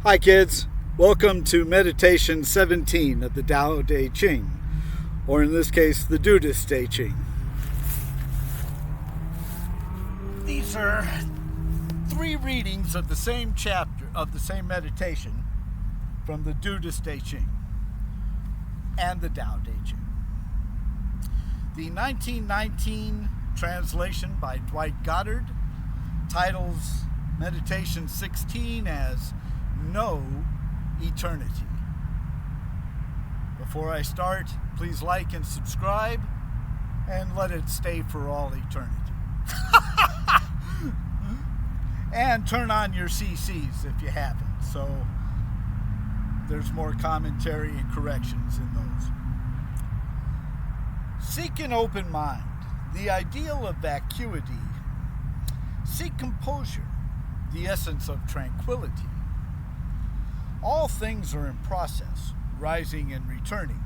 Hi kids, welcome to Meditation 17 of the Tao Te Ching, or in this case, the Dudeist Ching. These are 3 readings of the same chapter of the same meditation from the Dudeist Ching and the Tao Te Ching. The 1919 translation by Dwight Goddard titles Meditation 16 as Know Eternity. Before I start, please like and subscribe and let it stay for all eternity. And turn on your CCs if you haven't, so there's more commentary and corrections in those. Seek an open mind, the ideal of vacuity. Seek composure, the essence of tranquility. All things are in process, rising and returning.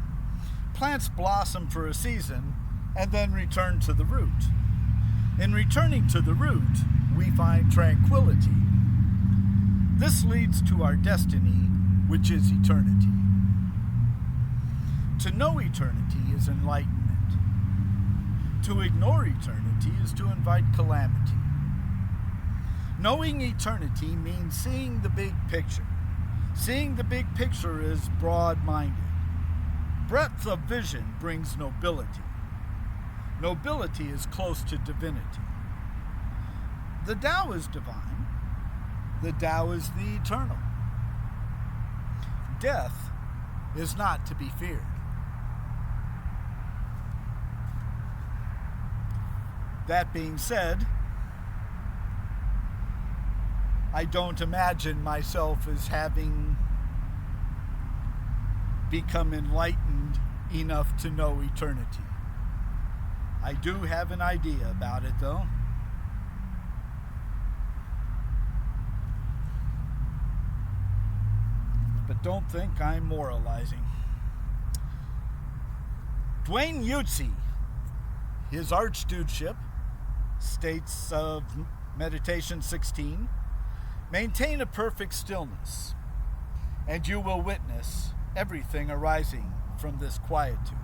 Plants blossom for a season and then return to the root. In returning to the root, we find tranquility. This leads to our destiny, which is eternity. To know eternity is enlightenment. To ignore eternity is to invite calamity. Knowing eternity means seeing the big picture. Seeing the big picture is broad-minded. Breadth of vision brings nobility. Nobility is close to divinity. The Tao is divine. The Tao is the eternal. Death is not to be feared. That being said, I don't imagine myself as having become enlightened enough to know eternity. I do have an idea about it, though. But don't think I'm moralizing. Dwayne Yutzi, his archdudeship, states of Meditation 16, maintain a perfect stillness, and you will witness everything arising from this quietude,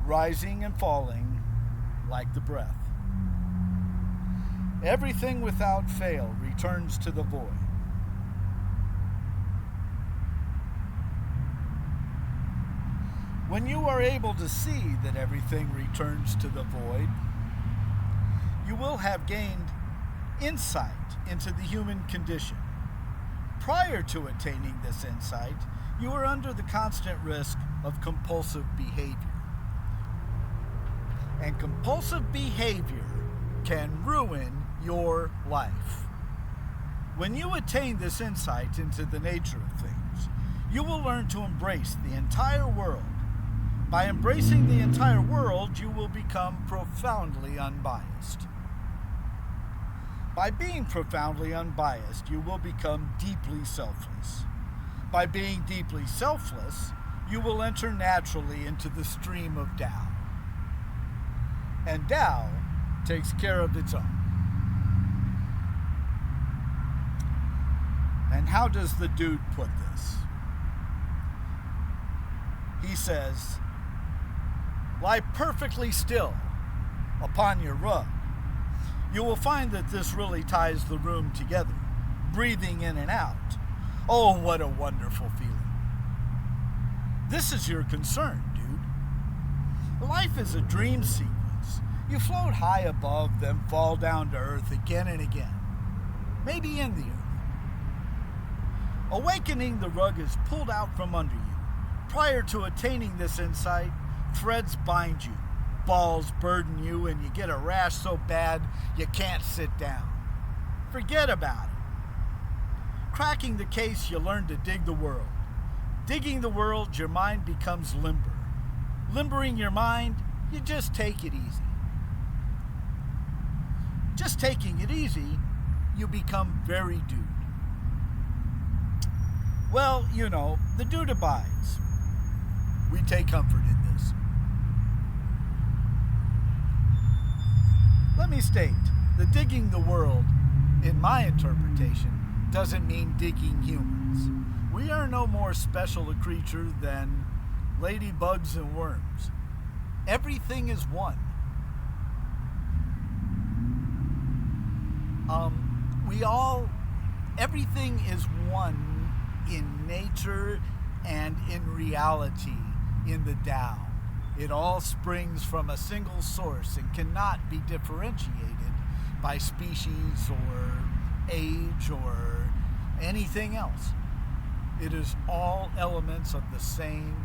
rising and falling like the breath. Everything without fail returns to the void. When you are able to see that everything returns to the void, you will have gained insight into the human condition. Prior to attaining this insight, you are under the constant risk of compulsive behavior. And compulsive behavior can ruin your life. When you attain this insight into the nature of things, you will learn to embrace the entire world. By embracing the entire world, you will become profoundly unbiased. By being profoundly unbiased, you will become deeply selfless. By being deeply selfless, you will enter naturally into the stream of Tao. And Tao takes care of its own. And how does the dude put this? He says, lie perfectly still upon your rug. You will find that this really ties the room together, breathing in and out. Oh, what a wonderful feeling. This is your concern, dude. Life is a dream sequence. You float high above, then fall down to earth again and again, maybe in the earth. Awakening, the rug is pulled out from under you. Prior to attaining this insight, threads bind you. Balls burden you, and you get a rash so bad you can't sit down. Forget about it. Cracking the case, you learn to dig the world. Digging the world, your mind becomes limber. Limbering your mind, you just take it easy. Just taking it easy, you become very dude. Well, you know, the dude abides. We take comfort in this. Let me state, the digging the world, in my interpretation, doesn't mean digging humans. We are no more special a creature than ladybugs and worms. Everything is one. Everything is one in nature and in reality in the Tao. It all springs from a single source and cannot be differentiated by species or age or anything else. It is all elements of the same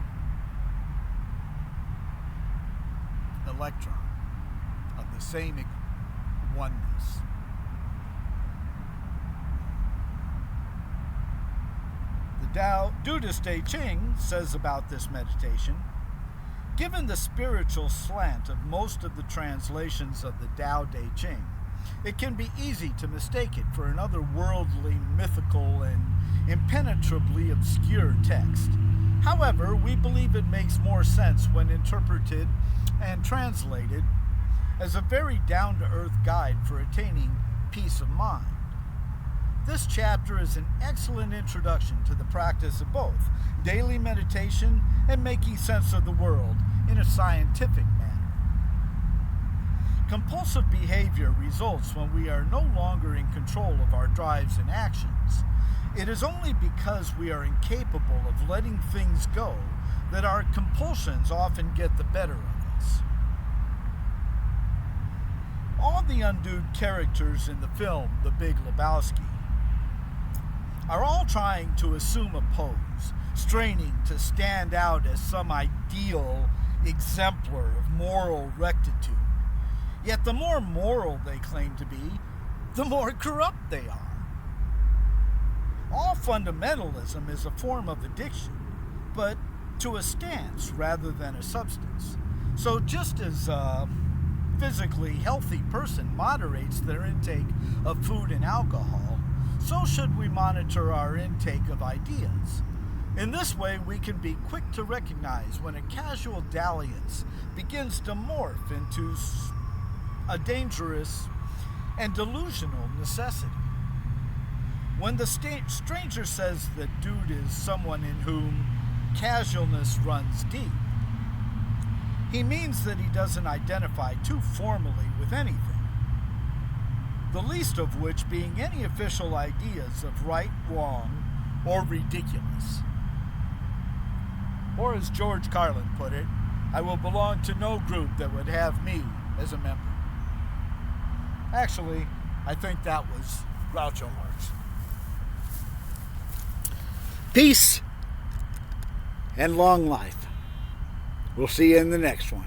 electron, of the same oneness. The Dudeist Tao Te Ching says about this meditation, given the spiritual slant of most of the translations of the Tao Te Ching, it can be easy to mistake it for an otherworldly, mythical, and impenetrably obscure text. However, we believe it makes more sense when interpreted and translated as a very down-to-earth guide for attaining peace of mind. This chapter is an excellent introduction to the practice of both daily meditation and making sense of the world in a scientific manner. Compulsive behavior results when we are no longer in control of our drives and actions. It is only because we are incapable of letting things go that our compulsions often get the better of us. All the undude characters in the film The Big Lebowski are all trying to assume a pose, straining to stand out as some ideal exemplar of moral rectitude. Yet the more moral they claim to be, the more corrupt they are. All fundamentalism is a form of addiction, but to a stance rather than a substance. So just as a physically healthy person moderates their intake of food and alcohol, so should we monitor our intake of ideas. In this way, we can be quick to recognize when a casual dalliance begins to morph into a dangerous and delusional necessity. When the stranger says that dude is someone in whom casualness runs deep, he means that he doesn't identify too formally with anything, the least of which being any official ideas of right, wrong, or ridiculous. Or as George Carlin put it, I will belong to no group that would have me as a member. Actually, I think that was Groucho Marx. Peace and long life. We'll see you in the next one.